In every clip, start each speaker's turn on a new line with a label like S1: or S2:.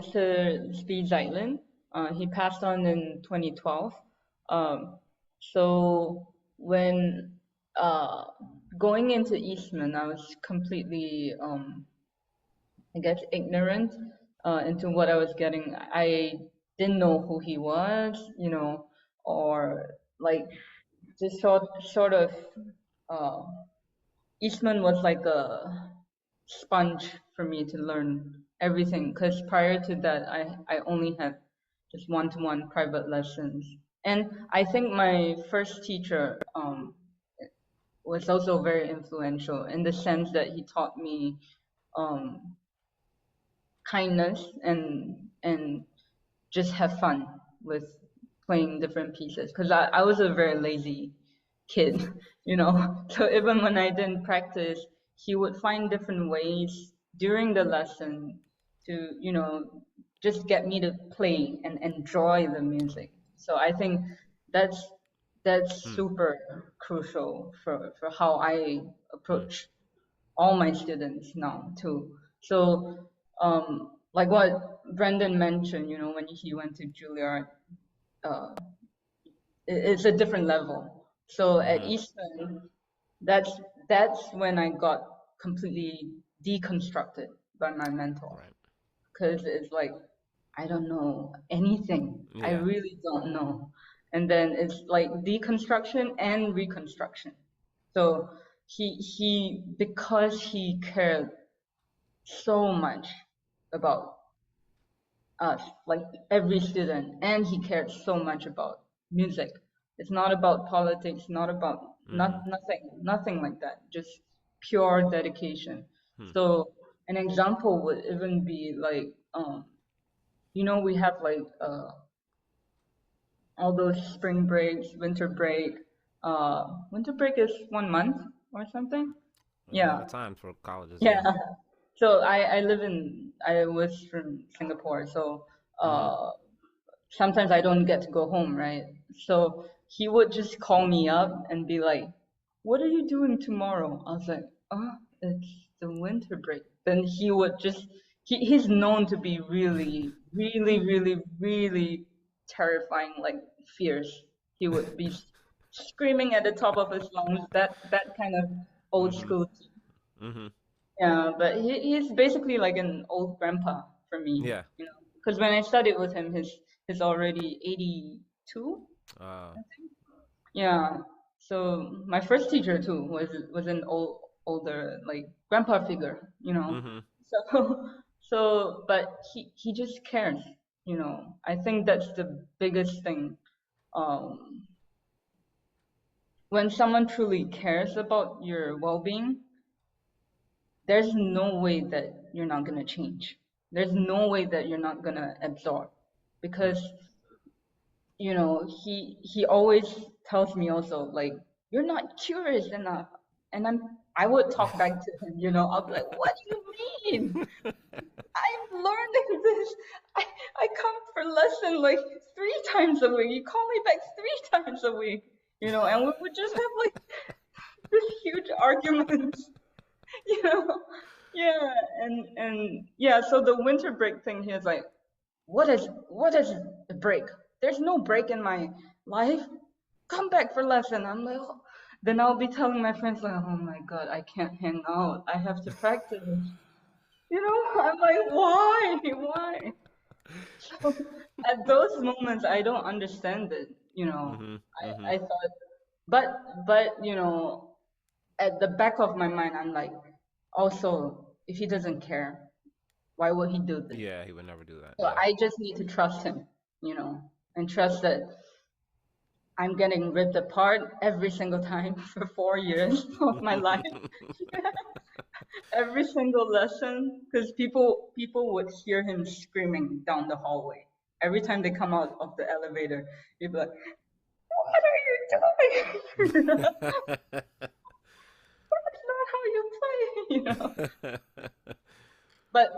S1: Mr. Steve Zeitlin. He passed on in 2012. So when going into Eastman, I was completely, I guess, ignorant into what I was getting. I didn't know who he was, or like just sort of. Uh, Eastman was like a sponge for me to learn everything, because prior to that I only had just one-to-one private lessons. And I think my first teacher was also very influential in the sense that he taught me um, kindness and just have fun with playing different pieces, because I was a very lazy kid, So even when I didn't practice, he would find different ways during the lesson to, just get me to play and enjoy the music. So I think that's super crucial for how I approach all my students now too. So like what Brendan mentioned, when he went to Juilliard, uh, it's a different level. So at Eastman, that's when I got completely deconstructed by my mentor,
S2: Right.
S1: because it's like I don't know anything. I
S2: Yeah.
S1: really don't know. And then it's like deconstruction and reconstruction. So he because he cared so much about us, like every student, and he cared so much about music. It's not about politics, not about nothing like that. Just pure dedication. So an example would even be like, we have like all those spring breaks, winter break. Winter break is 1 month or something.
S2: A lot
S1: Yeah,
S2: of time for colleges,
S1: yeah.
S2: yeah.
S1: So I was from Singapore, so uh sometimes I don't get to go home, right? So he would just call me up and be like, "What are you doing tomorrow?" I was like, "Oh, it's the winter break." Then he would just he's known to be really, really, really, really terrifying, like fierce. He would be screaming at the top of his lungs. That kind of old
S2: Mm-hmm.
S1: school.
S2: Mm-hmm.
S1: Yeah, but he's basically like an old grandpa for me,
S2: Yeah.
S1: because when I studied with him, he's already 82.
S2: Uh,
S1: Yeah. So my first teacher too was an older like grandpa figure.
S2: mm-hmm.
S1: So but he just cares. I think that's the biggest thing. Um, when someone truly cares about your well-being, there's no way that you're not gonna change. There's no way that you're not gonna absorb, because he always tells me also like, you're not curious enough, and I would talk back to him. I'll be like, what do you mean? I'm learning this. I come for lesson like 3 times a week. You call me back 3 times a week. And we would just have like this huge argument. you know yeah, and yeah, so the winter break thing here is like, what is a break? There's no break in my life. Come back for lesson. I'm like, "Oh." Then I'll be telling my friends like, oh my god, I can't hang out, I have to practice. I'm like, why? So at those moments I don't understand it.
S2: mm-hmm. Mm-hmm.
S1: I thought, but at the back of my mind, I'm like, also, if he doesn't care, why would he do this?
S2: Yeah, he would never do that.
S1: So
S2: Yeah.
S1: I just need to trust him, and trust that I'm getting ripped apart every single time for 4 years of my life. Every single lesson, because people would hear him screaming down the hallway. Every time they come out of the elevator, you'd be like, what are you doing? That's not how you play. But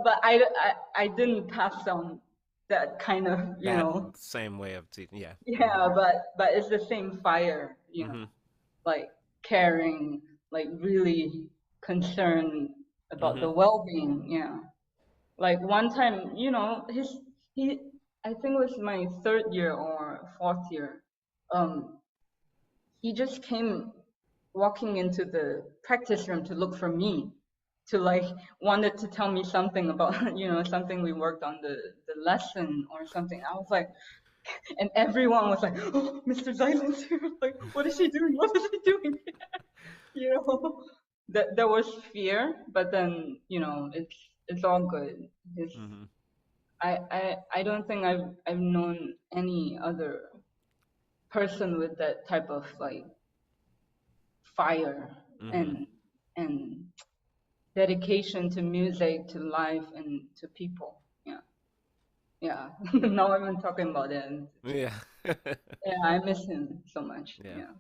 S1: I didn't pass on that kind of
S2: That same way of teaching. Yeah.
S1: yeah, but it's the same fire,
S2: Mm-hmm.
S1: like caring, like really concerned about
S2: Mm-hmm.
S1: the well-being. Yeah. Like one time, you know, he I think it was my third year or fourth year. Um, he just came walking into the practice room to look for me, to like wanted to tell me something about you know something we worked on the lesson or something. I was like, and everyone was like, oh, Mr. Zylin's here. Like, what is she doing? What is she doing? You know, that there was fear, but then you know it's all good. It's,
S2: Mm-hmm.
S1: I don't think I've known any other person with that type of like fire
S2: Mm-hmm.
S1: and and dedication to music, to life, and to people. Yeah, yeah. Now I'm talking about it. And
S2: Yeah.
S1: yeah, I miss him so much.
S2: Yeah.
S1: Yeah.